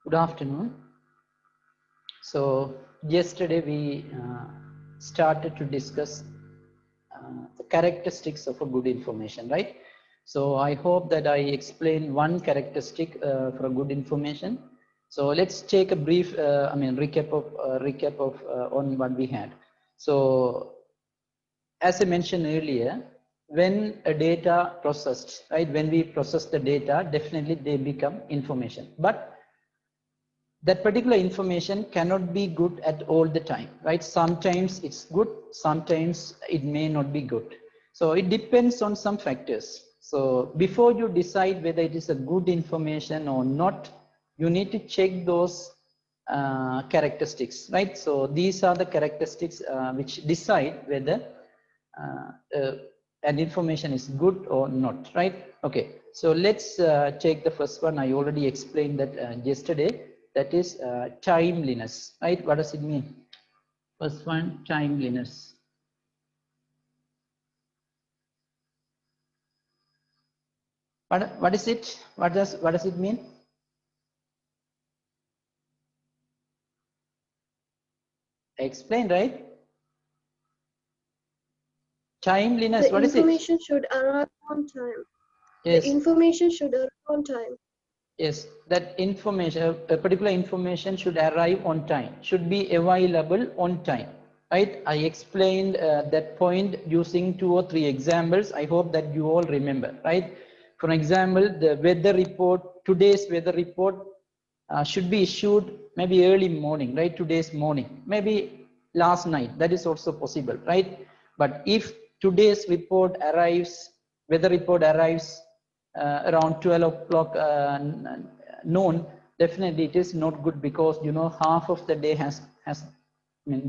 Good afternoon. So yesterday we started to discuss the characteristics of a good information, right? So I hope that I explain one characteristic for a good information. So let's take a brief, recap of on what we had. So as I mentioned earlier, when a data processed, right? When we process the data, definitely they become information, but that particular information cannot be good at all the time, right? Sometimes it's good, sometimes it may not be good. So it depends on some factors. So before you decide whether it is a good information or not, you need to check those characteristics, right? So these are the characteristics which decide whether an information is good or not, right? Okay, so let's take the first one. I already explained that yesterday. That is timeliness, right? What does it mean? First one, timeliness. What is it? What does it mean? I explained, right? Timeliness. What is it? The information should arrive on time. Yes. The information should arrive on time. Yes, that information, a particular information should arrive on time, should be available on time, right? I explained that point using 2 or 3 examples. I hope that you all remember, right? For example, the weather report, today's weather report should be issued maybe early morning, right? Today's morning, maybe last night, that is also possible, right? But if today's report arrives, weather report arrives around 12 o'clock noon, definitely it is not good, because you know half of the day has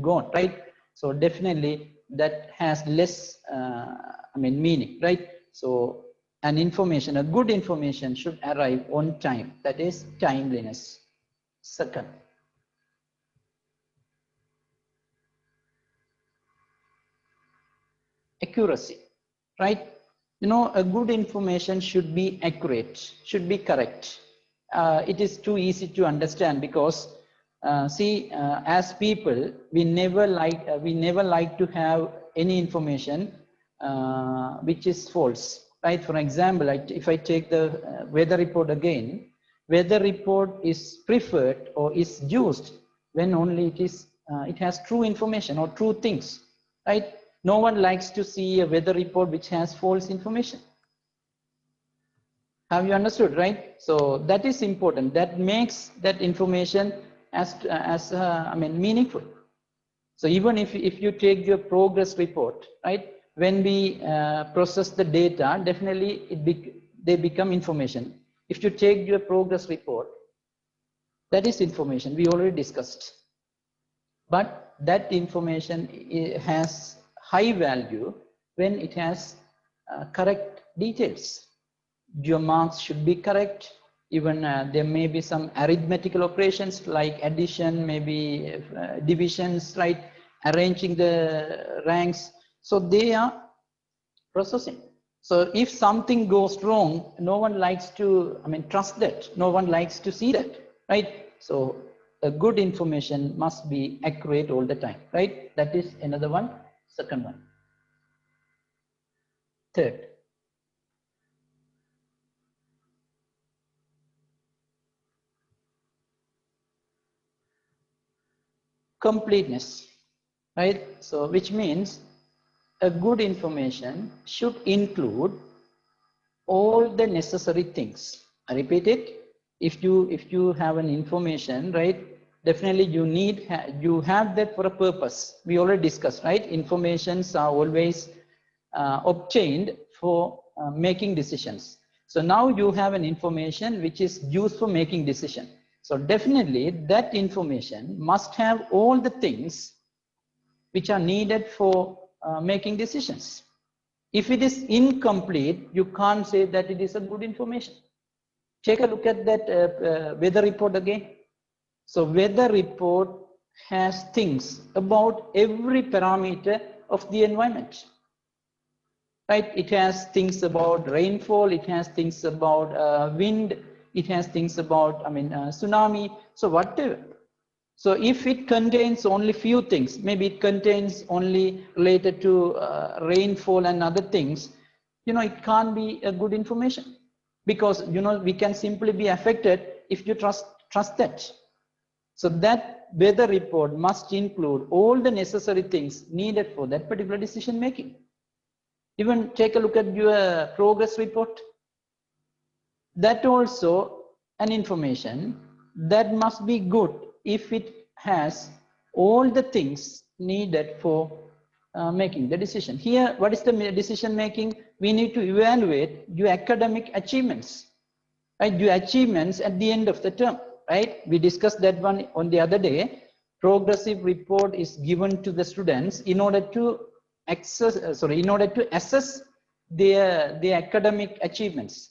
gone, right? So definitely that has less meaning, right? So an information, a good information should arrive on time. That is timeliness. Second, accuracy, right? You know, a good information should be accurate, should be correct. It is too easy to understand, because as people, we never like to have any information which is false, right? For example, if I take the weather report again, weather report is preferred or is used when only it has true information or true things, right? No one likes to see a weather report which has false information. Have you understood, right? So that is important. That makes that information as meaningful. So even if you take your progress report, right? When we process the data, definitely they become information. If you take your progress report, that is information we already discussed. But that information has high value when it has correct details. Your marks should be correct. Even there may be some arithmetical operations like addition, maybe divisions, right? Arranging the ranks. So they are processing. So if something goes wrong, no one likes to, trust that. No one likes to see that, right? So a good information must be accurate all the time, right? That is another one. Second one. Third, completeness, right? So which means a good information should include all the necessary things. I repeat it. If you have an information, right, definitely you have that for a purpose. We already discussed, right? Informations are always obtained for making decisions. So now you have an information which is used for making decision. So definitely that information must have all the things which are needed for making decisions. If it is incomplete, you can't say that it is a good information. Take a look at that weather report again. So weather report has things about every parameter of the environment, right? It has things about rainfall, it has things about wind, it has things about, tsunami, so whatever. So if it contains only few things, maybe it contains only related to rainfall and other things, it can't be a good information, because, we can simply be affected if you trust that. So that weather report must include all the necessary things needed for that particular decision making. Even take a look at your progress report. That also an information that must be good if it has all the things needed for making the decision. Here, what is the decision making? We need to evaluate your academic achievements, right? Your achievements at the end of the term, right? We discussed that one on the other day. Progressive report is given to the students in order to assess their academic achievements.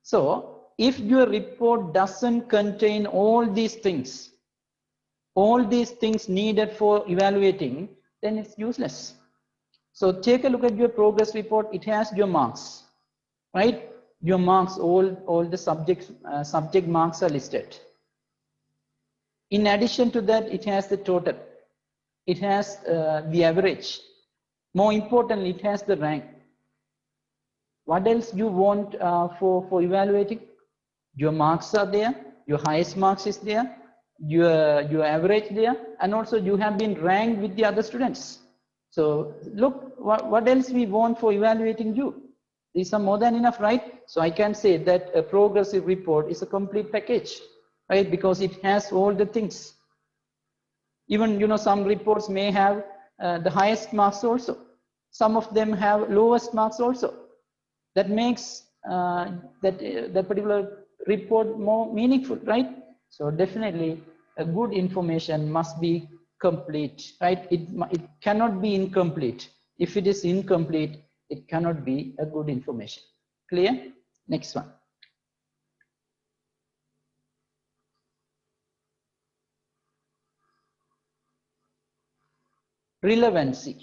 So if your report doesn't contain all these things needed for evaluating, then it's useless. So take a look at your progress report. It has your marks, right? Your marks, all the subject marks are listed. In addition to that, it has the total. It has the average. More importantly, it has the rank. What else you want for evaluating? Your marks are there, your highest marks is there, your average there, and also you have been ranked with the other students. So look, what else we want for evaluating you? These are more than enough, right? So I can say that a progressive report is a complete package, right? Because it has all the things. Even, some reports may have the highest marks also. Some of them have lowest marks also. That makes that particular report more meaningful, right? So definitely a good information must be complete, right? It cannot be incomplete. If it is incomplete, it cannot be a good information. Clear? Next one. Relevancy.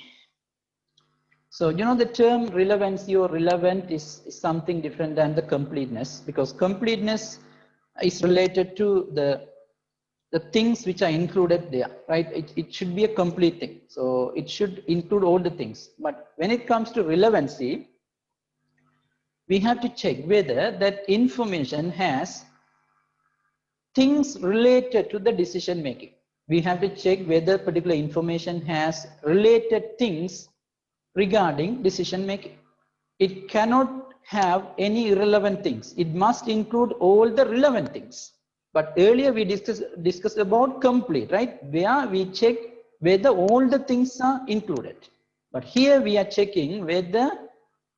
So, the term relevancy or relevant is something different than the completeness, because completeness is related to the things which are included there, right? It should be a complete thing. So it should include all the things. But when it comes to relevancy, we have to check whether that information has things related to the decision making. We have to check whether particular information has related things regarding decision making. It cannot have any irrelevant things. It must include all the relevant things. But earlier we discussed about complete, right? Where we check whether all the things are included. But here we are checking whether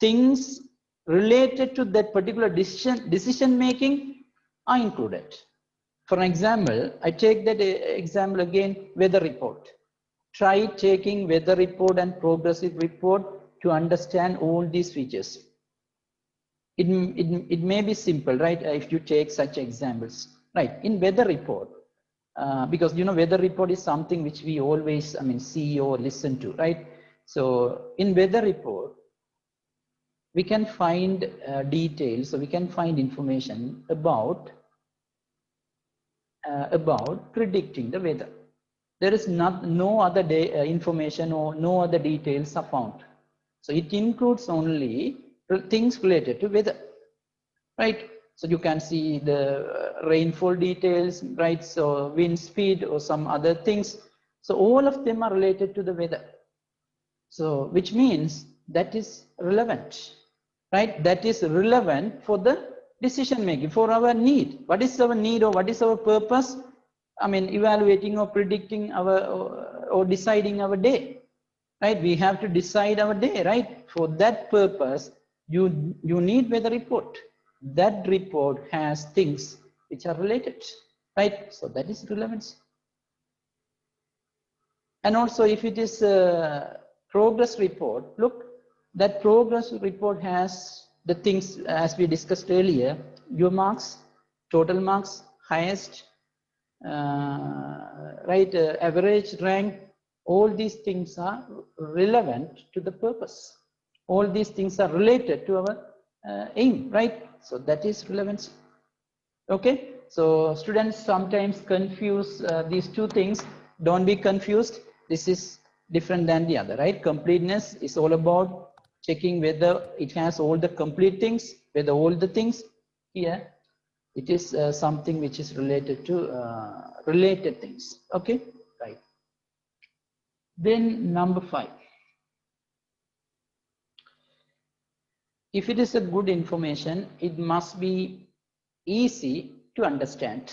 things related to that particular decision making are included. For example, I take that example again, weather report. Try taking weather report and progressive report to understand all these features. It may be simple, right? If you take such examples, right? In weather report, because weather report is something which we always, see or listen to, right? So in weather report, we can find details, so we can find information about predicting the weather. There is no other information or no other details are found. So it includes only things related to weather, right? So you can see the rainfall details, right? So wind speed or some other things. So all of them are related to the weather. So which means that is relevant, right? That is relevant for the decision making, for our need. What is our need or what is our purpose? Evaluating or predicting or deciding our day, right? We have to decide our day, right? For that purpose, you need weather report. That report has things which are related, right? So that is relevance. And also if it is a progress report, look, that progress report has the things as we discussed earlier, your marks, total marks, highest, average, rank, all these things are relevant to the purpose. All these things are related to our aim, right? So that is relevance. Okay, so students sometimes confuse these two things. Don't be confused. This is different than the other, right? Completeness is all about checking whether it has all the complete things, whether all the things. Here it is something which is related to related things. Okay, right. Then number 5. If it is a good information, it must be easy to understand,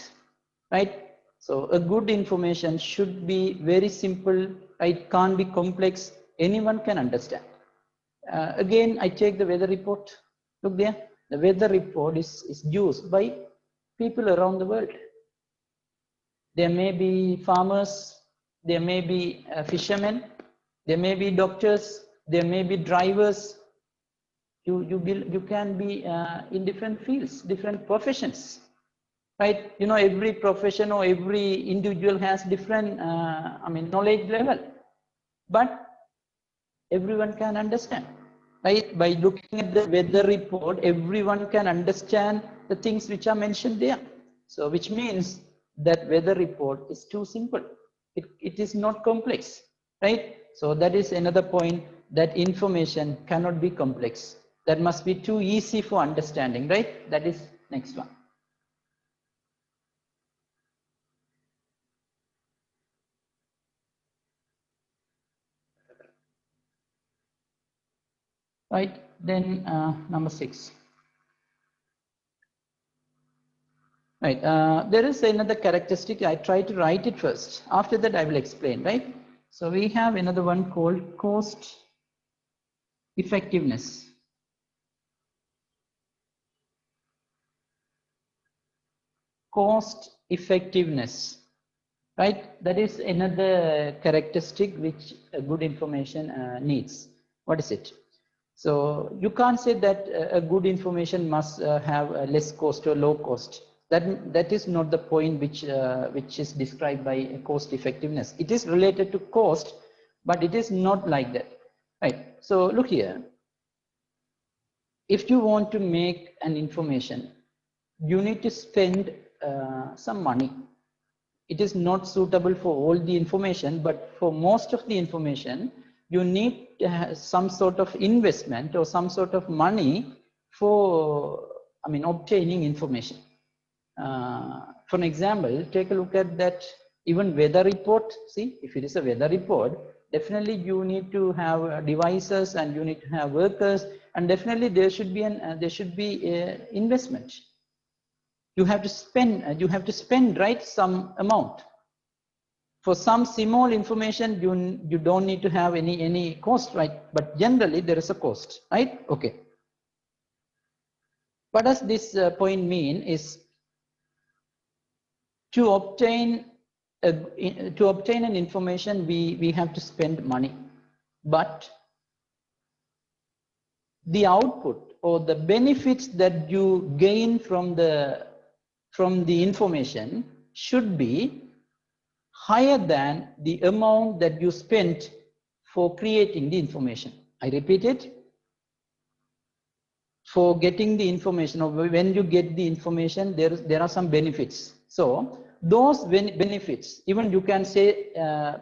right? So a good information should be very simple, right? Can't be complex. Anyone can understand. Again, I take the weather report. Look there. The weather report is used by people around the world. There may be farmers, there may be fishermen, there may be doctors, there may be drivers. You can be in different fields, different professions, right? You know, every profession or every individual has different, knowledge level, but everyone can understand, right? By looking at the weather report, everyone can understand the things which are mentioned there. So which means that weather report is too simple. It is not complex, right? So that is another point, that information cannot be complex. That must be too easy for understanding, right? That is next one. Right, then number 6. Right, there is another characteristic. I try to write it first. After that, I will explain, right? So we have another one called cost effectiveness. Cost effectiveness, right? That is another characteristic which a good information needs. What is it? So you can't say that a good information must have a less cost or low cost. That is not the point which is described by cost effectiveness. It is related to cost, but it is not like that, right? So look here. If you want to make an information, you need to spend some money. It is not suitable for all the information, but for most of the information, you need to have some sort of investment or some sort of money for, obtaining information. For an example, take a look at that even weather report. See, if it is a weather report, definitely you need to have devices and you need to have workers, and definitely there should be investment. You have to spend right some amount. For some small information, you don't need to have any cost, right? But generally there is a cost, right? Okay. What does this point mean is to obtain an information, we have to spend money, but the output or the benefits that you gain from the information should be higher than the amount that you spent for creating the information. I repeat it. For getting the information, or when you get the information, there are some benefits. So those benefits, even you can say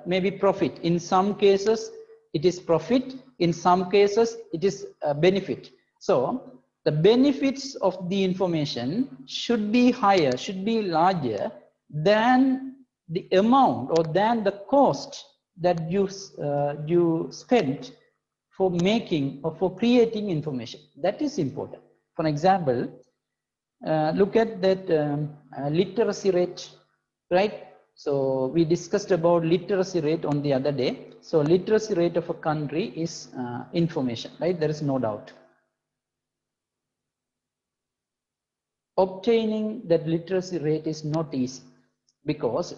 maybe profit. In some cases it is profit, in some cases it is a benefit. So the benefits of the information should be higher, should be larger than the amount or than the cost that you spent for making or for creating information. That is important. For example, look at that literacy rate, right? So we discussed about literacy rate on the other day. So literacy rate of a country is information, right? There is no doubt. Obtaining that literacy rate is not easy, because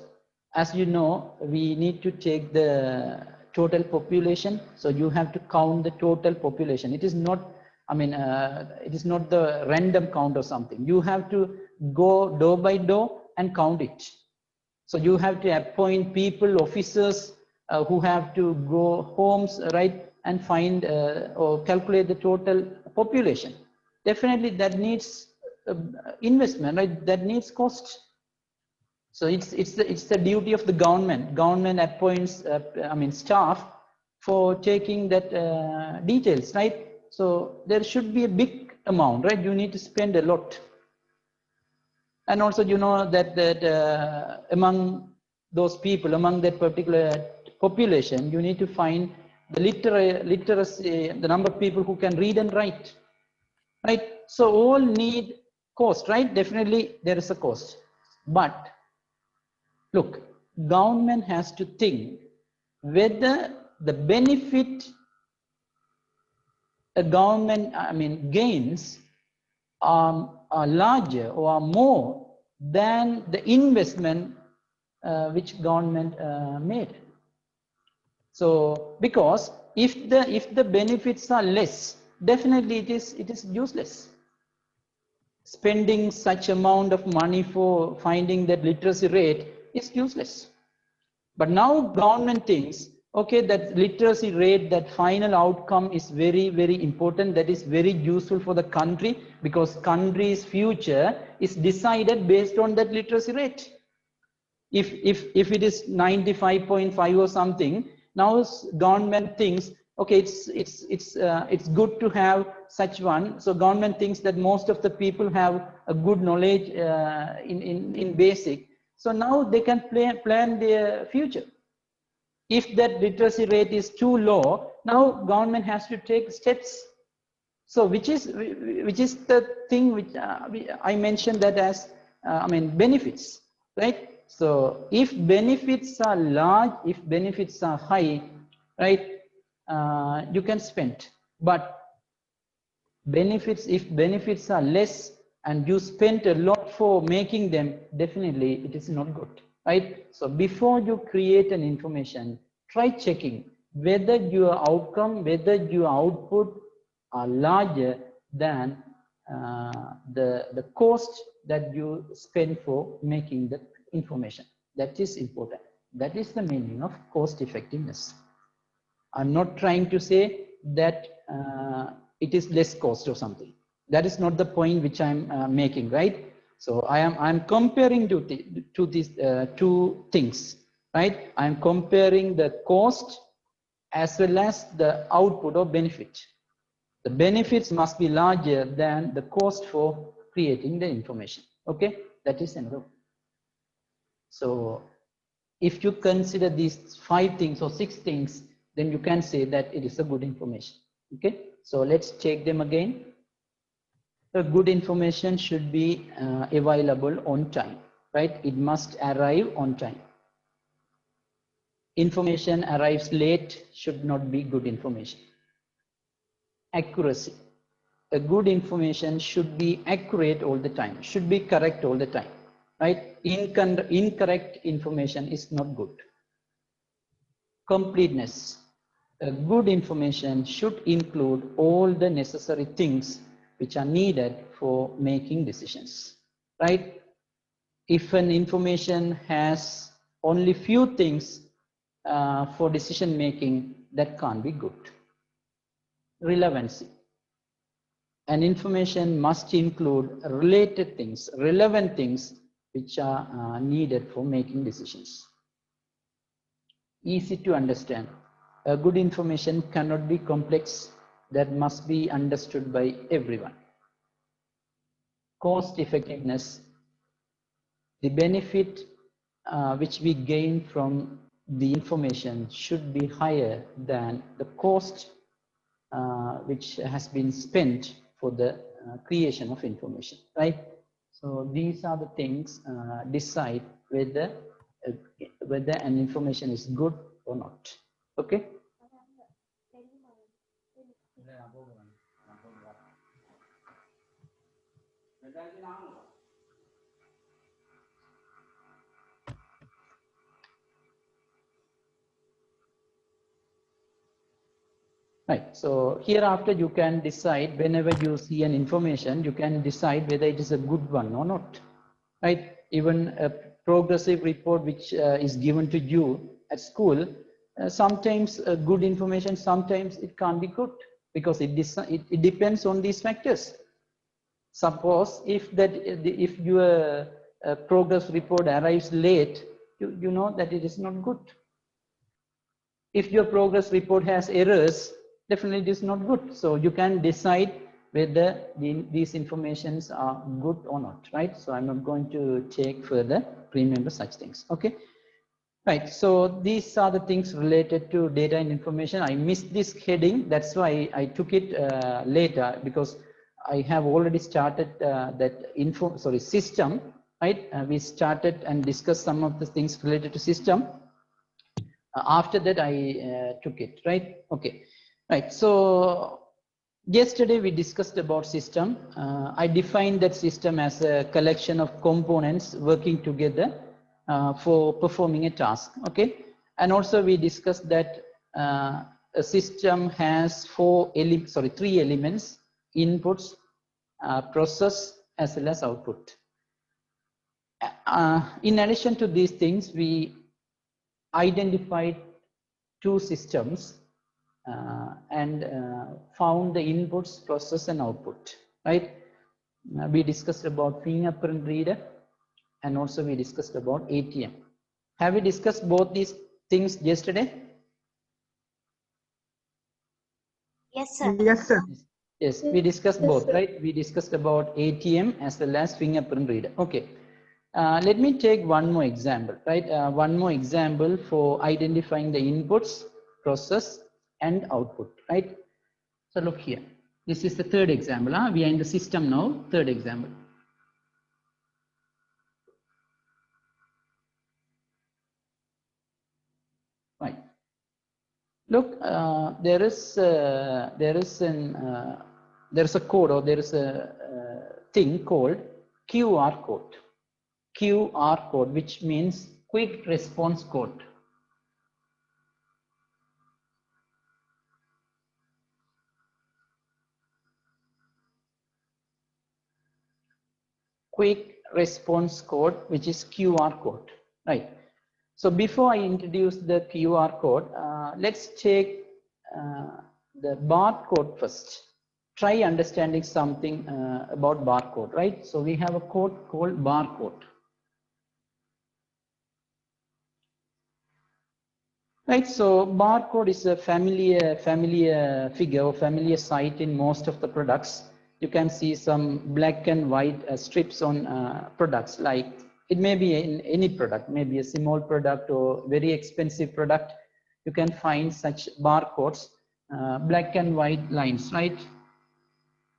as you know, we need to take the total population. So you have to count the total population. It is not, it is not the random count or something. You have to go door by door and count it. So you have to appoint people, officers who have to go homes, right, and find or calculate the total population. Definitely that needs investment, right? That needs cost. So it's the duty of the government. Government appoints staff for taking that details, right? So there should be a big amount, right? You need to spend a lot. And also, you know that among those people, among that particular population, you need to find the literacy, the number of people who can read and write, right? So all need cost, right? Definitely there is a cost. But look, government has to think whether the benefit a government, gains are larger or are more than the investment which government made. So because if the benefits are less, definitely it is useless. Spending such amount of money for finding that literacy rate is useless. But now government thinks, okay, that literacy rate, that final outcome is very, very important. That is very useful for the country, because country's future is decided based on that literacy rate. If it is 95.5 or something, now government thinks, okay, it's good to have such one. So government thinks that most of the people have a good knowledge in basic. So now they can plan their future. If that literacy rate is too low, now government has to take steps. So which is the thing which I mentioned that as benefits, right? So if benefits are large, if benefits are high, right, you can spend. But if benefits are less and you spend a lot for making them, definitely it is not good, right? So before you create an information, try checking whether your outcome, whether your output are larger than the cost that you spend for making the information. That is important. That is the meaning of cost effectiveness. I'm not trying to say that it is less cost or something. That is not the point which I'm making, right? So I'm comparing to these two things, right? I'm comparing the cost as well as the output or benefit. The benefits must be larger than the cost for creating the information. Okay, that is another. So if you consider these 5 things or 6 things, then you can say that it is a good information. Okay, so let's check them again. A good information should be available on time, right? It must arrive on time. Information arrives late should not be good information. Accuracy. A good information should be accurate all the time, should be correct all the time, right? Incorrect information is not good. Completeness. A good information should include all the necessary things which are needed for making decisions, right? If an information has only few things for decision making, that can't be good. Relevancy. An information must include related things, relevant things which are needed for making decisions. Easy to understand. A good information cannot be complex, that must be understood by everyone. Cost effectiveness. The benefit which we gain from the information should be higher than the cost which has been spent for the creation of information, right? So these are the things decide whether an information is good or not. Okay. Right. So hereafter you can decide, whenever you see an information, you can decide whether it is a good one or not. Right. Even a progressive report which is given to you at school, sometimes good information, sometimes it can't be good, because it depends on these factors. Suppose if your progress report arrives late, you know that it is not good. If your progress report has errors, definitely it is not good. So you can decide whether these informations are good or not, right? So I'm not going to take further remember such things. Okay. Right, so these are the things related to data and information. I missed this heading, that's why I took it later, because I have already started that system, right? We started and discussed some of the things related to system. After that, I took it, right? Okay, right. So yesterday we discussed about system. I defined that system as a collection of components working together for performing a task. Okay, and also we discussed that a system has three elements: inputs, process, as well as output. In addition to these things, we identified two systems and found the inputs, process, and output, right? We discussed about fingerprint reader, and also we discussed about ATM. Have we discussed both these things yesterday? Yes, sir. Yes, sir. Yes, we discussed Yes, both, sir. right? We discussed about ATM as well as fingerprint reader. Okay. Let me take one more example, right? One more example for identifying the inputs, process, and output, right? So look here. This is the third example. We are in the system now. Third example. Right. Look, there is a code, or there is a thing called QR code. QR code, which means quick response code. Quick response code, which is QR code, right? So before I introduce the QR code, let's take the barcode first. Try understanding something about barcode, right? So we have a code called barcode. Right, so barcode is a familiar figure or familiar sight in most of the products. You can see some black and white strips on products, like it may be in any product, maybe a small product or very expensive product. You can find such barcodes, black and white lines, right?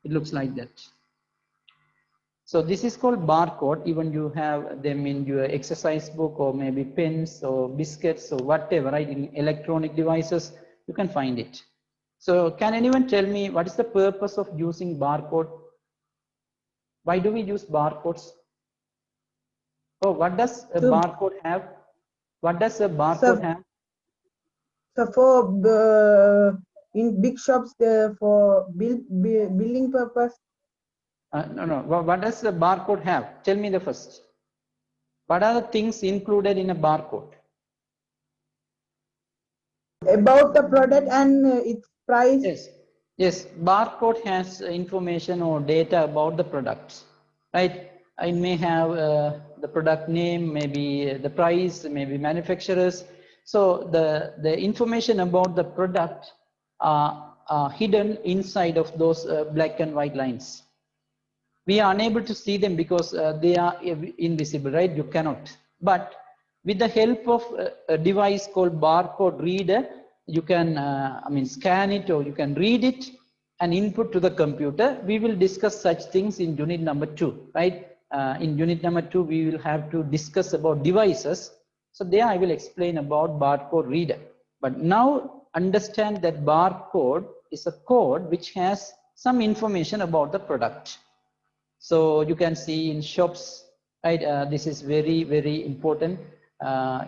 It looks like that. So this is called barcode. Even you have them in your exercise book, or maybe pens or biscuits or whatever, right? In electronic devices, you can find it. So can anyone tell me what is the purpose of using barcode? Why do we use barcodes? Oh, what does a barcode have? What does a barcode have? So for in big shops, for billing purpose. No. What does the barcode have? Tell me the first. What are the things included in a barcode? About the product and its price. Yes. Barcode has information or data about the products, right? It may have the product name, maybe the price, maybe manufacturers. So the information about the product are hidden inside of those black and white lines. We are unable to see them because they are invisible, right? You cannot. But with the help of a device called barcode reader, you can scan it, or you can read it and input to the computer. We will discuss such things in unit number 2, right? In unit number 2, we will have to discuss about devices. So there I will explain about barcode reader. But now understand that barcode is a code which has some information about the product. So you can see in shops, right? This is very important.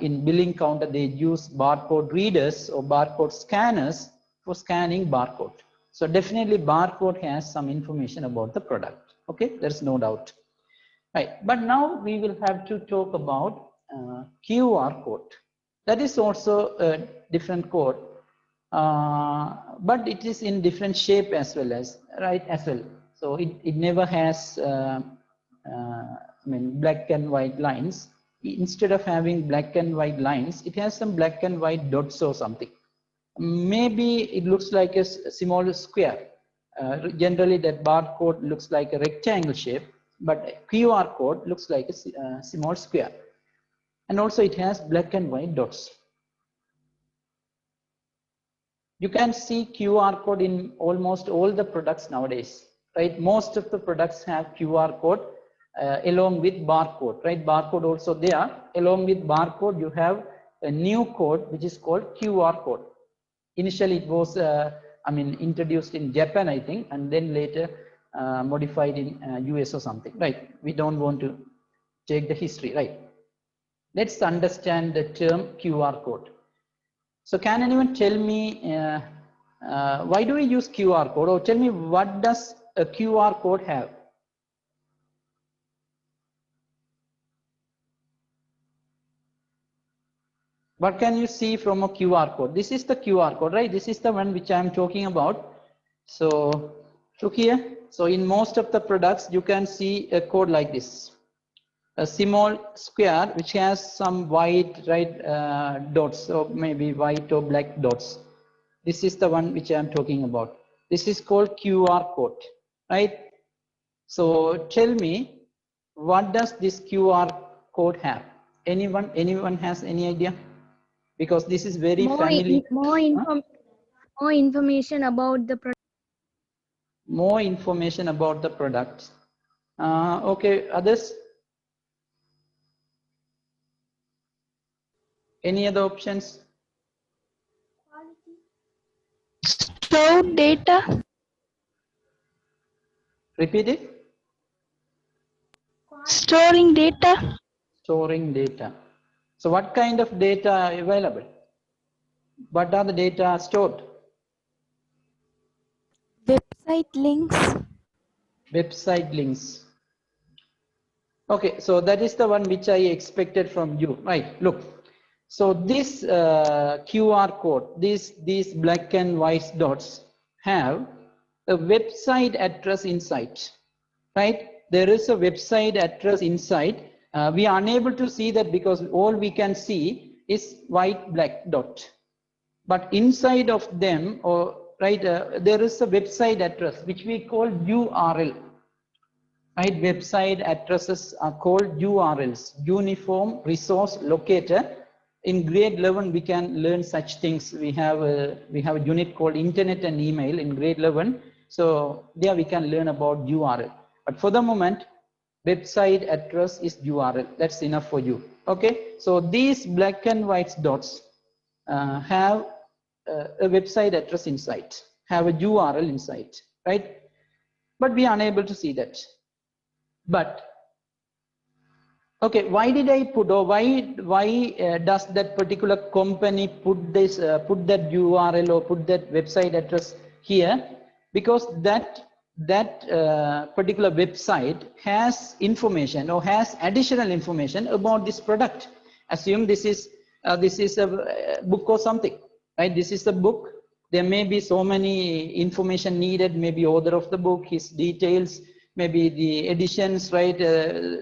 In billing counter, they use barcode readers or barcode scanners for scanning barcode. So definitely barcode has some information about the product. Okay, there's no doubt. Right, but now we will have to talk about QR code. That is also a different code, but it is in different shape as well, So it never has I mean black and white lines. Instead of having black and white lines, it has some black and white dots or something. Maybe it looks like a small square. Generally that barcode looks like a rectangle shape, but QR code looks like a small square. And also it has black and white dots. You can see QR code in almost all the products nowadays, right? Most of the products have QR code along with barcode, right? Barcode also there. Along with barcode, you have a new code which is called QR code. Initially, it was, I mean, introduced in Japan, I think, and then later modified in US or something, right? We don't want to take the history, right? Let's understand the term QR code. So can anyone tell me why do we use QR code, or tell me what does a QR code have? What can you see from a QR code? This is the QR code, right? This is the one which I am talking about. So look here. So in most of the products, you can see a code like this. A small square which has some white, right, dots, or maybe white or black dots. This is the one which I am talking about. This is called QR code, right? So tell me, what does this QR code have? Anyone has any idea? Because this is very familiar. More information about the product. More information about the product. Okay, others? Any other options? Store data. Repeat it. Storing data. Storing data. So what kind of data are available? What are the data stored? Website links. Website links. Okay, so that is the one which I expected from you, right? Look, so this QR code, these black and white dots have a website address inside, right? There is a website address inside. We are unable to see that because all we can see is white black dot. But inside of them, or right, there is a website address which we call URL. Right, website addresses are called URLs, Uniform Resource Locator. In grade 11, we can learn such things. We have a unit called Internet and Email in grade 11. So there we can learn about URL. But for the moment, website address is URL. That's enough for you. Okay. So these black and white dots have a website address inside, have a URL inside, right? But we are unable to see that. But okay, why did I put, or why does that particular company put this put that URL or put that website address here? Because that particular website has information or has additional information about this product. Assume this is a book or something, right? This is a book. There may be so many information needed, maybe author of the book, his details, maybe the editions, right,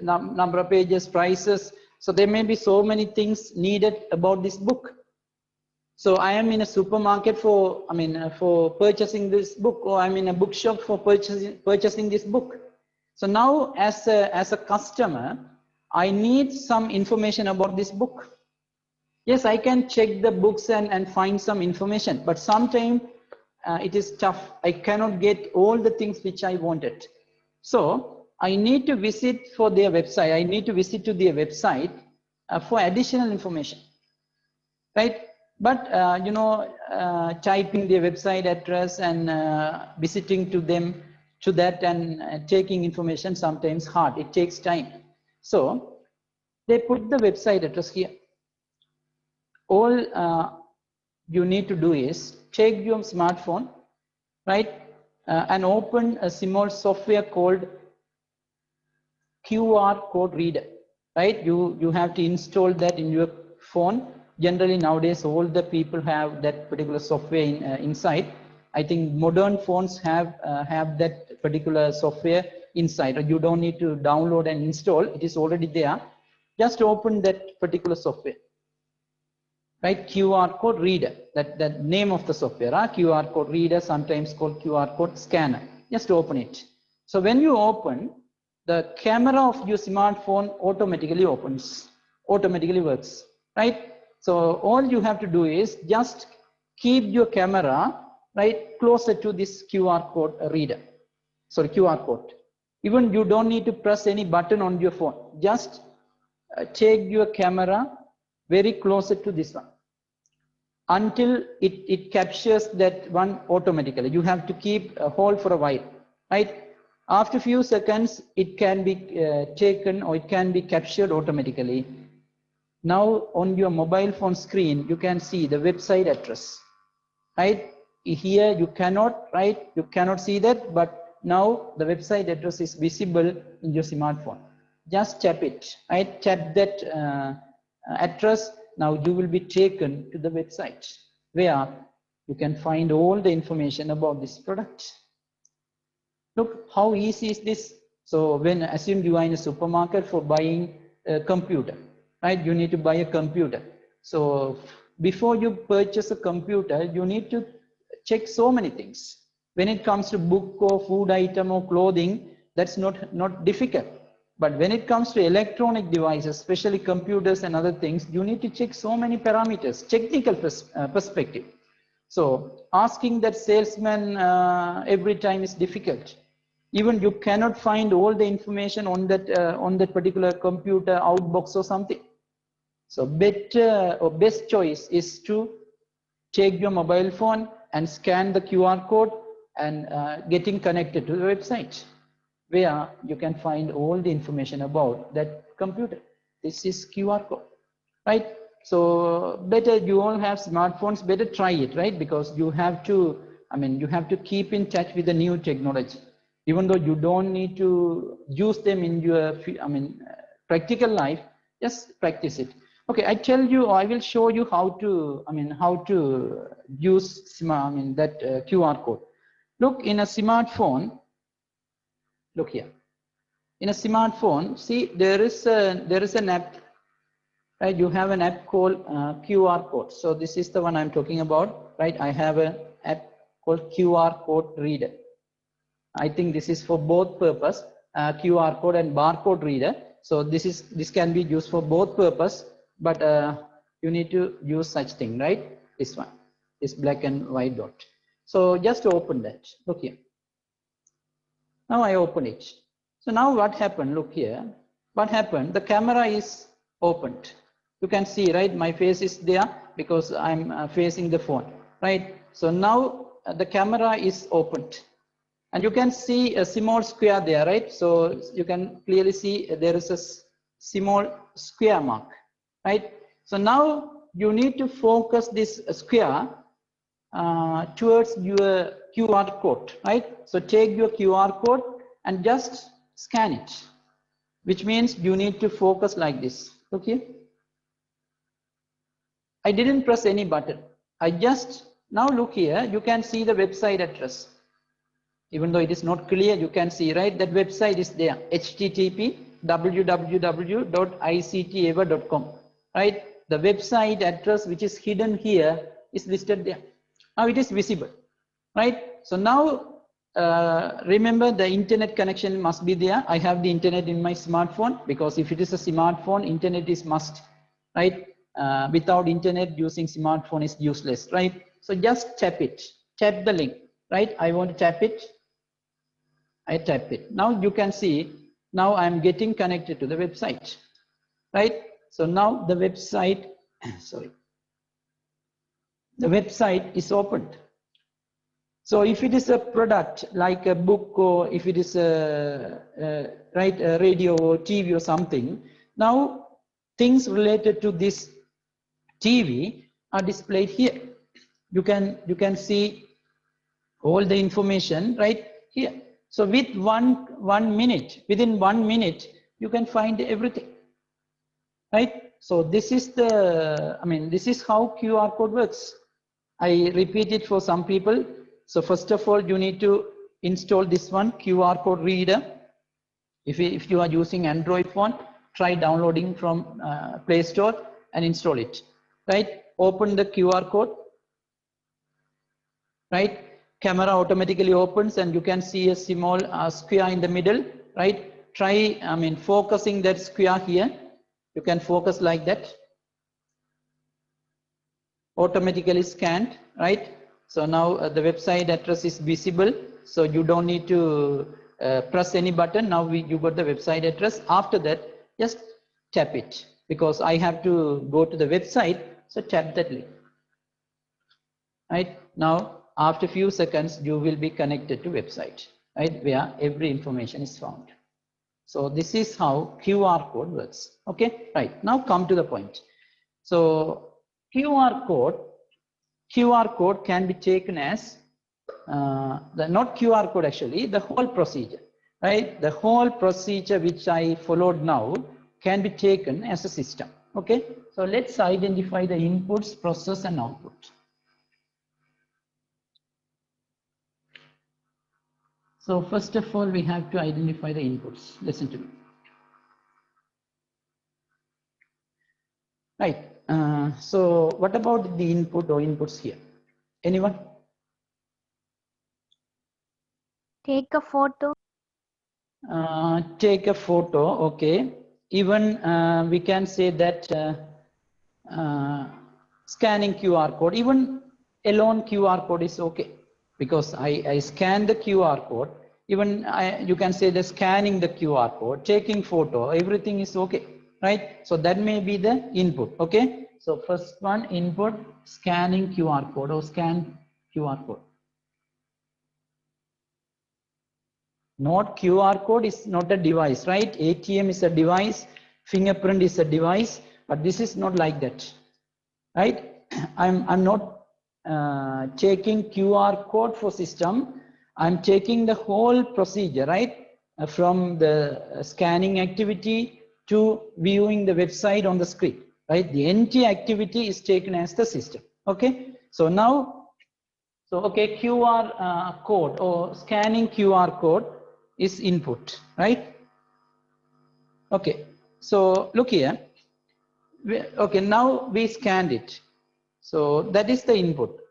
number of pages, prices. So there may be so many things needed about this book. So I am in a supermarket for, for purchasing this book, or I'm in a bookshop for purchasing this book. So now as a customer, I need some information about this book. Yes, I can check the books and find some information, but sometimes it is tough. I cannot get all the things which I wanted. So I need to visit for their website. I need to visit to their website for additional information, right? But typing their website address and visiting to them to that and taking information sometimes hard. It takes time. So they put the website address here. All you need to do is take your smartphone, right, and open a small software called QR code reader, right? You have to install that in your phone. Generally nowadays all the people have that particular software inside. I think modern phones have that particular software inside, or you don't need to download and install, it is already there. Just open that particular software, right? QR code reader, that name of the software, QR code reader, sometimes called QR code scanner. Just open it. So when you open, the camera of your smartphone automatically opens, automatically works, right? So all you have to do is just keep your camera right closer to this QR code reader, sorry, QR code. Even you don't need to press any button on your phone. Just take your camera very closer to this one until it captures that one automatically. You have to keep a hold for a while, right? After a few seconds, it can be taken or it can be captured automatically. Now on your mobile phone screen, you can see the website address, right? Here you cannot, right? You cannot see that, but now the website address is visible in your smartphone. Just tap it, right? Tap that address. Now you will be taken to the website where you can find all the information about this product. Look how easy is this. So when assume you are in a supermarket for buying a computer, right? You need to buy a computer. So before you purchase a computer, you need to check so many things. When it comes to book or food item or clothing, that's not difficult. But when it comes to electronic devices, especially computers and other things, you need to check so many parameters, technical perspective. So asking that salesman every time is difficult. Even you cannot find all the information on that particular computer outbox or something. So better or best choice is to take your mobile phone and scan the QR code and getting connected to the website where you can find all the information about that computer. This is QR code, right? So better, you all have smartphones, better try it, right? Because you have to, you have to keep in touch with the new technology. Even though you don't need to use them in your, practical life, just practice it. Okay, I tell you, I will show you how to, how to use, that QR code. Look, in a smartphone, look here. In a smartphone, see, there is an app, right? You have an app called QR code. So this is the one I'm talking about, right? I have an app called QR code reader. I think this is for both purpose, QR code and barcode reader. So this can be used for both purpose, but you need to use such thing, right? This one, this black and white dot. So just open that. Look here. Now I open it. So now what happened? Look here. What happened? The camera is opened. You can see, right? My face is there because I'm facing the phone, right? So now the camera is opened. And you can see a small square there, right? So you can clearly see there is a small square mark, right? So now you need to focus this square towards your QR code, right? So take your QR code and just scan it, which means you need to focus like this. Okay. I didn't press any button. I just, now look here, you can see the website address. Even though it is not clear, you can see, right? That website is there, http www.ictever.com, right? The website address which is hidden here is listed there. Now it is visible, right? So now remember, the internet connection must be there. I have the internet in my smartphone because if it is a smartphone, internet is must, right? Without internet, using smartphone is useless, right? So just tap it, tap the link, right? I want to tap it. I tap it. Now you can see, now I'm getting connected to the website, right? So now the website, sorry, the website is opened. So if it is a product like a book, or if it is a radio or TV or something, now things related to this TV are displayed here. You can see all the information right here. So with within 1 minute, you can find everything, right? So this is the, this is how QR code works. I repeat it for some people. So first of all, you need to install this one, QR code reader. If you are using Android phone, try downloading from Play Store and install it. Right? Open the QR code. Right? Camera automatically opens and you can see a small square in the middle. Right? Try, focusing that square here. You can focus like that. Automatically scanned, right? So now the website address is visible, so you don't need to press any button. Now you got the website address. After that, just tap it, because I have to go to the website, so tap that link. Right? Now after few seconds you will be connected to website, right, where every information is found. So this is how QR code works. Okay, right, now come to the point. So QR code can be taken as not QR code, actually the whole procedure, right? The whole procedure which I followed now can be taken as a system. Okay, so let's identify the inputs, process and output. So first of all, we have to identify the inputs. Listen to me. Right, so what about the input or inputs here? Anyone? Take a photo. Take a photo, okay. Even we can say that scanning QR code, even alone QR code is okay, because I scan the QR code. Even you can say the scanning the QR code, taking photo, everything is okay, right? So that may be the input, okay. So first one, input, scanning QR code or scan QR code. Not QR code is not a device, right? ATM is a device, fingerprint is a device, but this is not like that, right? I'm not taking QR code for system. I'm taking the whole procedure, right? From the scanning activity to viewing the website on the screen, right? The entire activity is taken as the system. Okay, so now, okay, QR code or scanning QR code is input, right? Okay, so look here. Okay, now we scanned it. So that is the input.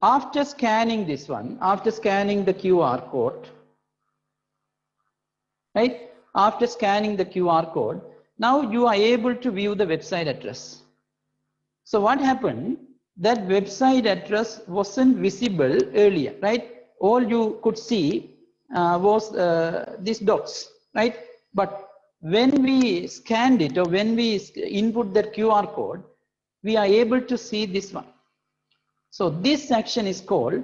After scanning this one, after scanning the QR code, right? After scanning the QR code, now you are able to view the website address. So what happened? That website address wasn't visible earlier, right? All you could see was these dots, right? But when we scanned it, or when we input that QR code, we are able to see this one. So this action is called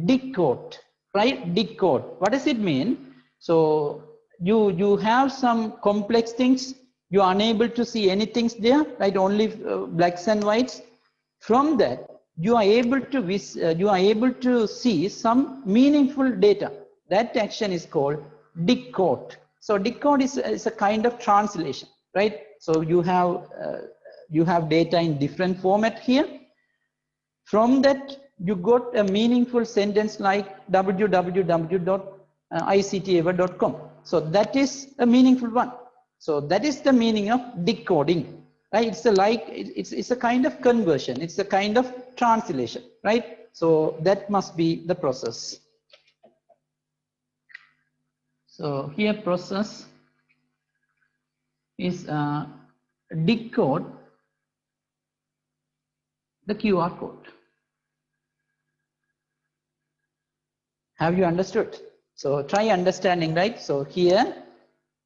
decode, right? Decode. What does it mean? So you have some complex things, you are unable to see anything there, right? Only blacks and whites. From that, you are able to see some meaningful data. That action is called decode. So decode is a kind of translation, right? So you have data in different format here. From that, you got a meaningful sentence like www.ictever.com. So that is a meaningful one. So that is the meaning of decoding, right? It's a kind of conversion. It's a kind of translation, right? So that must be the process. So here process is decode the QR code. Have you understood? So try understanding, right? So here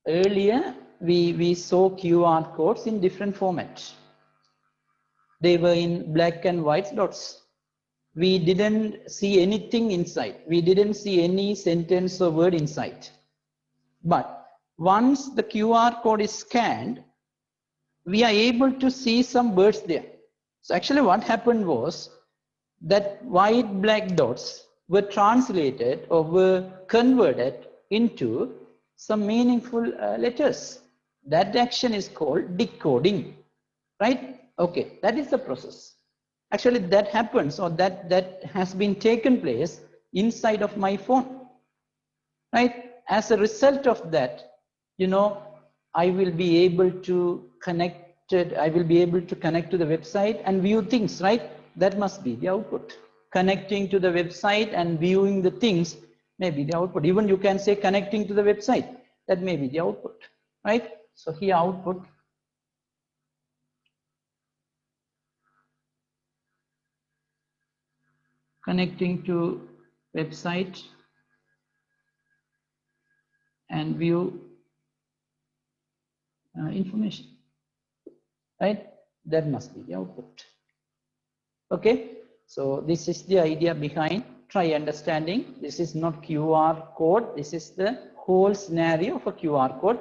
earlier we saw QR codes in different formats. They were in black and white dots. We didn't see anything inside. We didn't see any sentence or word inside. But once the QR code is scanned, we are able to see some words there. So actually what happened was that white black dots were translated or were converted into some meaningful letters. That action is called decoding, right? Okay, that is the process. Actually that happens, or that has been taken place inside of my phone, right? As a result of that, you know, I will be able to connect to the website and view things, right? That must be the output. Connecting to the website and viewing the things may be the output. Even you can say connecting to the website, that may be the output, right? So here output. Connecting to website and view information, right? That must be the output. Okay, so this is the idea behind. Try understanding. This is not QR code. This is the whole scenario of a QR code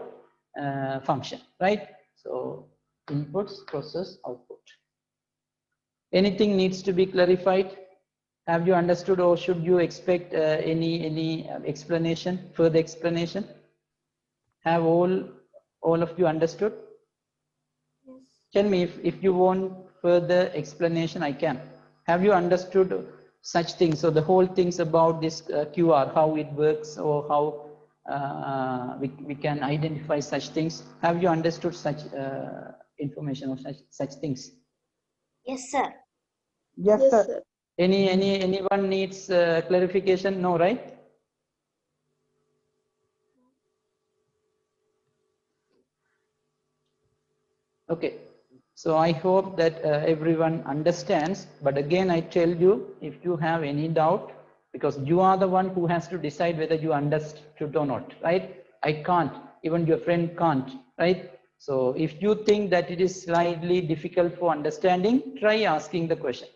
function, right? So inputs, process, output. Anything needs to be clarified? Have you understood, or should you expect any explanation, further explanation? Have all of you understood? Yes. Tell me if you want further explanation, I can. Have you understood such things? So the whole things about this QR, how it works, or how we can identify such things. Have you understood such information or such things? Yes, sir. Yes, Yes, sir. sir. Anyone needs clarification? No, right? Okay, so I hope that everyone understands, but again I tell you, if you have any doubt, because you are the one who has to decide whether you understood or not, right? I can't, even your friend can't, right? So if you think that it is slightly difficult for understanding, try asking the question.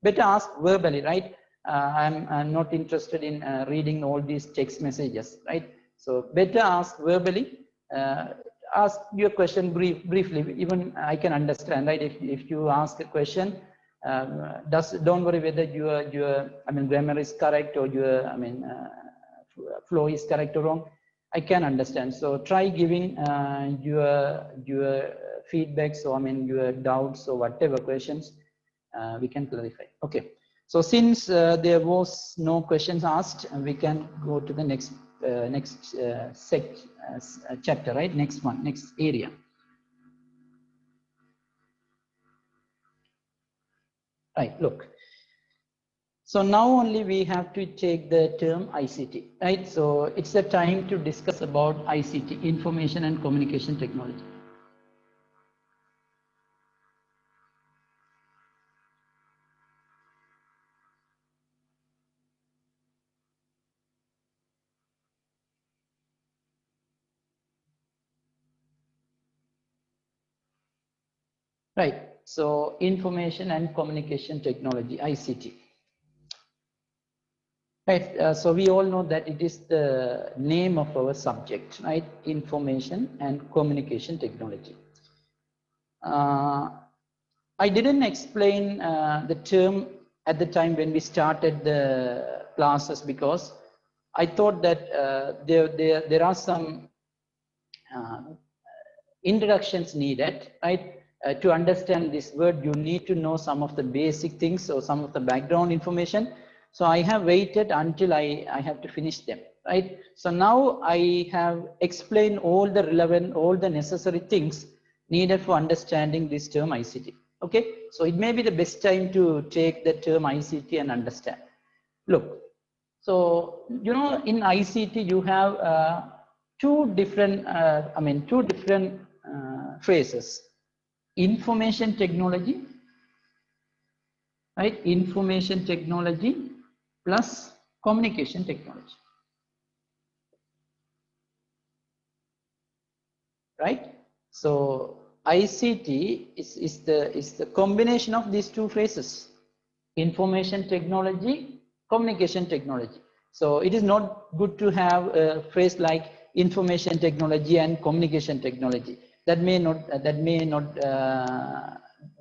Better ask verbally, right? I'm not interested in reading all these text messages, right? So better ask verbally. Ask your question briefly. Even I can understand, right? If you ask a question, don't worry whether your grammar is correct or your flow is correct or wrong. I can understand. So try giving your feedbacks, or your doubts or whatever questions. We can clarify. Okay, so since there was no questions asked, we can go to the next chapter, right? Next one, next area. Right, look. So now only we have to take the term ICT, right? So it's the time to discuss about ICT, information and communication technology. Right, so information and communication technology, ICT. Right, so we all know that it is the name of our subject, right? Information and communication technology. I didn't explain the term at the time when we started the classes, because I thought that there are some introductions needed, right? To understand this word, you need to know some of the basic things or some of the background information. So I have waited until I have to finish them, right? So now I have explained all the relevant, all the necessary things needed for understanding this term ICT. Okay, so it may be the best time to take the term ICT and understand. Look, so you know, in ICT you have two different phrases: information technology, right? Information technology plus communication technology, right? So ICT is the combination of these two phrases: information technology, communication technology. So it is not good to have a phrase like information technology and communication technology. That may not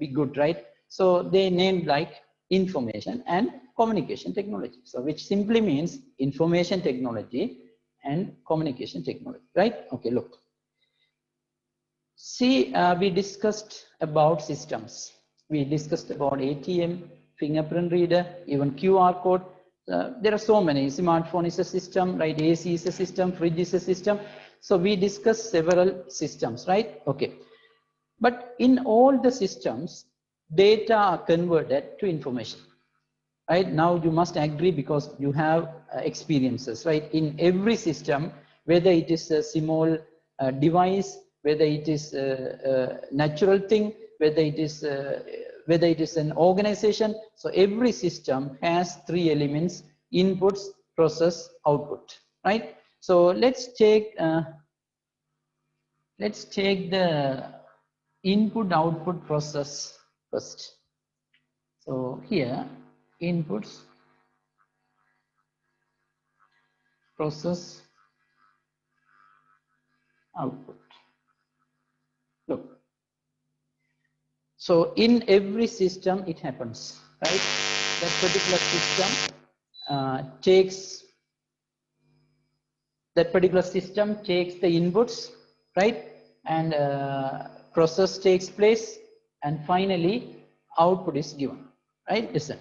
be good, right? So they named like information and communication technology. So which simply means information technology and communication technology, right? Okay, look. See, we discussed about systems. We discussed about ATM, fingerprint reader, even QR code. There are so many. Smartphone is a system, right? AC is a system, fridge is a system. So we discussed several systems, right? Okay. But in all the systems, data are converted to information, right? Now you must agree because you have experiences, right? In every system, whether it is a small device, whether it is a natural thing, whether it is an organization. So every system has three elements: inputs, process, output, right? So let's take the input output process first. So here, inputs, process, output. Look, so in every system it happens, right? That particular system takes the inputs, right? And process takes place, and finally output is given, right? Listen.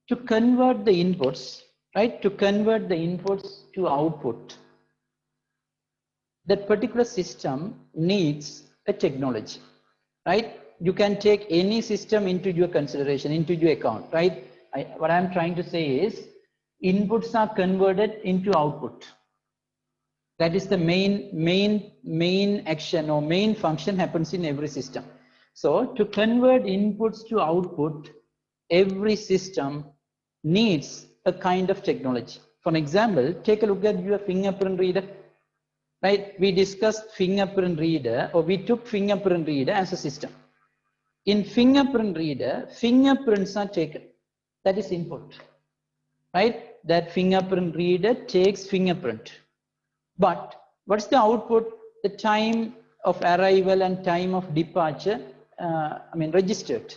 To convert the inputs, right? To convert the inputs to output, that particular system needs a technology, right? You can take any system into your consideration, into your account, right? What I'm trying to say is inputs are converted into output. That is the main action or main function happens in every system. So to convert inputs to output, every system needs a kind of technology. For example, take a look at your fingerprint reader, right? We discussed fingerprint reader, or we took fingerprint reader as a system. In fingerprint reader, fingerprints are taken. That is input, right? That fingerprint reader takes fingerprint. But what's the output? The time of arrival and time of departure, registered.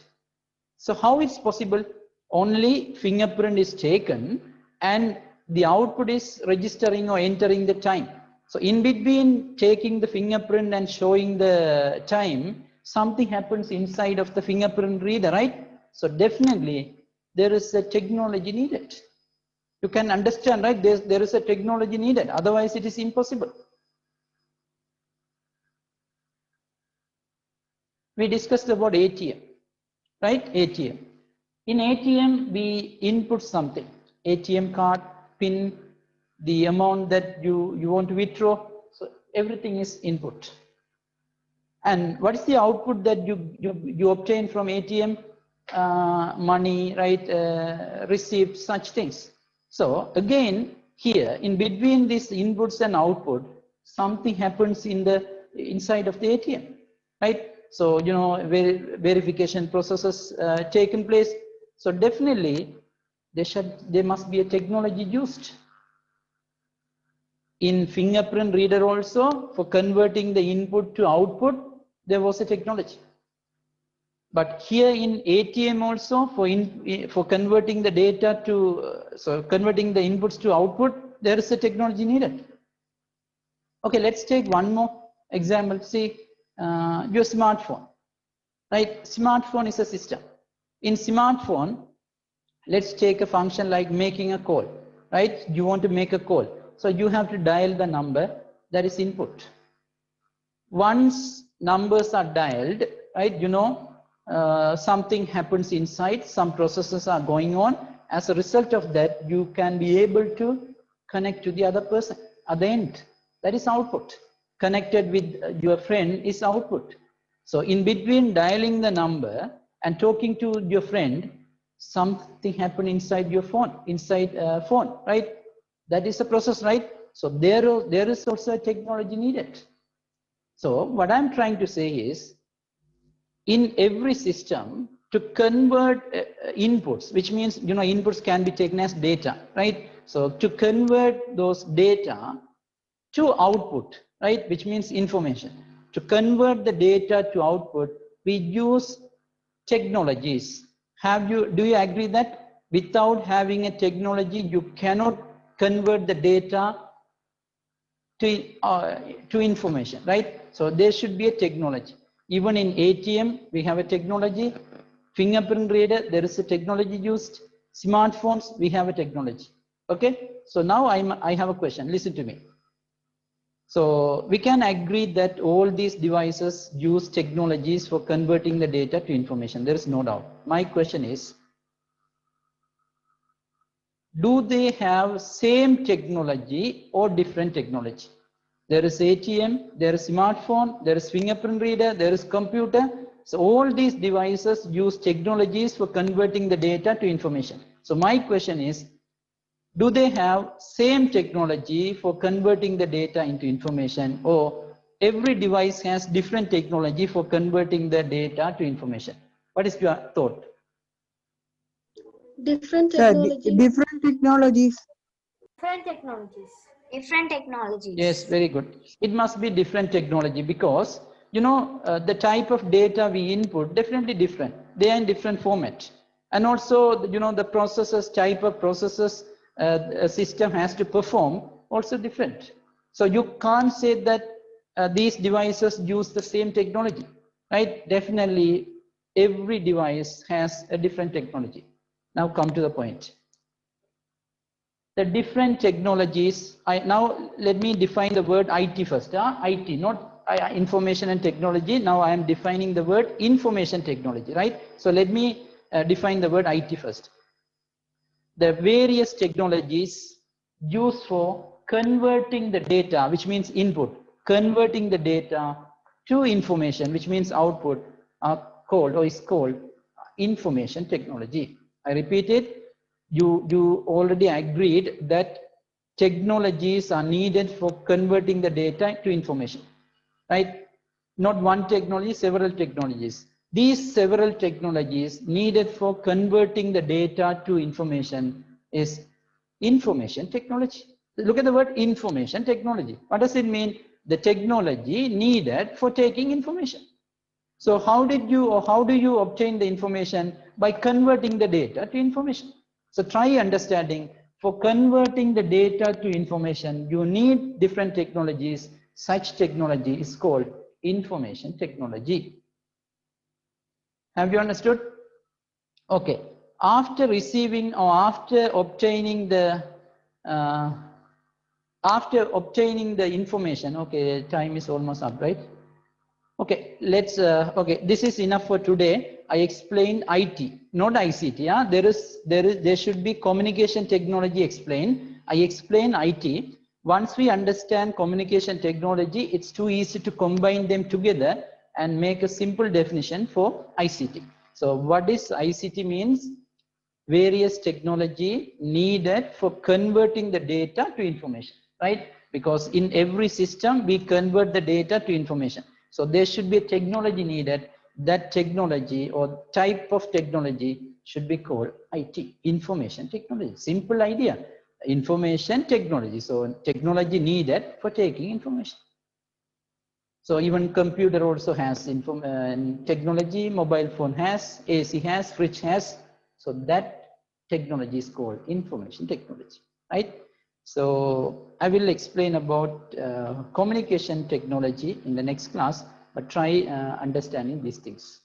So how it's possible? Only fingerprint is taken and the output is registering or entering the time. So in between taking the fingerprint and showing the time, something happens inside of the fingerprint reader, right? So definitely there is a technology needed. You can understand, right? There is a technology needed. Otherwise it is impossible. We discussed about ATM, right? ATM. In ATM, we input something. ATM card, PIN, the amount that you want to withdraw. So everything is input. And what is the output that you obtain from ATM? Money, right? Receipt, such things. So again, here in between these inputs and output, something happens inside of the ATM, right? So verification processes taken place. So definitely there must be a technology used. In fingerprint reader also, for converting the input to output, there was a technology. But here in ATM also, for converting the data to, converting the inputs to output, there is a technology needed. Okay, let's take one more example. See, your smartphone, right? Smartphone is a system. In smartphone, let's take a function like making a call, right? You want to make a call. So you have to dial the number, that is input. Once numbers are dialed, right, something happens inside, some processes are going on. As a result of that, you can be able to connect to the other person at the end. That is output. Connected with your friend is output. So in between dialing the number and talking to your friend, something happened inside your phone, phone, right? That is a process, right? So there is also a technology needed. So what I'm trying to say is, in every system, to convert inputs, which means inputs can be taken as data, right? So to convert those data to output, right, which means information. To convert the data to output, we use technologies. Do you agree that without having a technology, you cannot convert the data to information, right? So there should be a technology. Even in ATM, we have a technology. Fingerprint reader, there is a technology used. Smartphones, we have a technology. Okay, so now I have a question. Listen to me. So we can agree that all these devices use technologies for converting the data to information. There is no doubt. My question is, do they have same technology or different technology? There is ATM, there is smartphone, there is fingerprint reader, there is computer. So all these devices use technologies for converting the data to information. So my question is, do they have same technology for converting the data into information, or every device has different technology for converting the data to information? What is your thought? Different Sir, technology. different technologies. Different technologies. Different technologies. Yes, very good. It must be different technology because, you know, the type of data we input definitely different. They are in different format. And also, you know, the processes, type of processes a system has to perform also different. So you can't say that these devices use the same technology, right? Definitely every device has a different technology. Now come to the point. The different technologies. Now let me define the word IT first. IT, not information and technology. Now I am defining the word information technology, right? So let me define the word IT first. The various technologies used for converting the data, which means input, converting the data to information, which means output, are called or is called information technology. I repeat it. You already agreed that technologies are needed for converting the data to information, right? Not one technology, several technologies. These several technologies needed for converting the data to information is information technology. Look at the word information technology. What does it mean? The technology needed for taking information. So how do you obtain the information? By converting the data to information. So try understanding, for converting the data to information, you need different technologies. Such technology is called information technology. Have you understood? Okay. After receiving or after obtaining the information, okay, time is almost up, right? Okay, let's okay, this is enough for today. I explained IT, not ICT. Yeah, there should be communication technology explained. I explain IT. Once we understand communication technology, it's too easy to combine them together and make a simple definition for ICT. So what is ICT means? Various technology needed for converting the data to information, right? Because in every system we convert the data to information. So there should be a technology needed. That technology or type of technology should be called IT, information technology. Simple idea, information technology. So technology needed for taking information. So even computer also has technology, mobile phone has, AC has, fridge has. So that technology is called information technology, right? So I will explain about communication technology in the next class, but try understanding these things.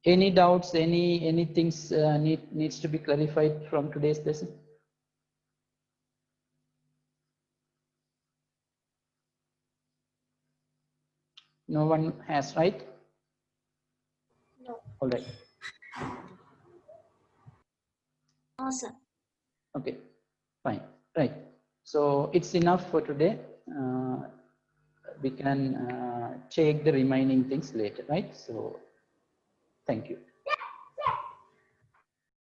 Any doubts, any things needs to be clarified from today's lesson? No one has, right? No. All right. No, sir. Okay, fine, right. So it's enough for today. We can take the remaining things later, right? So thank you.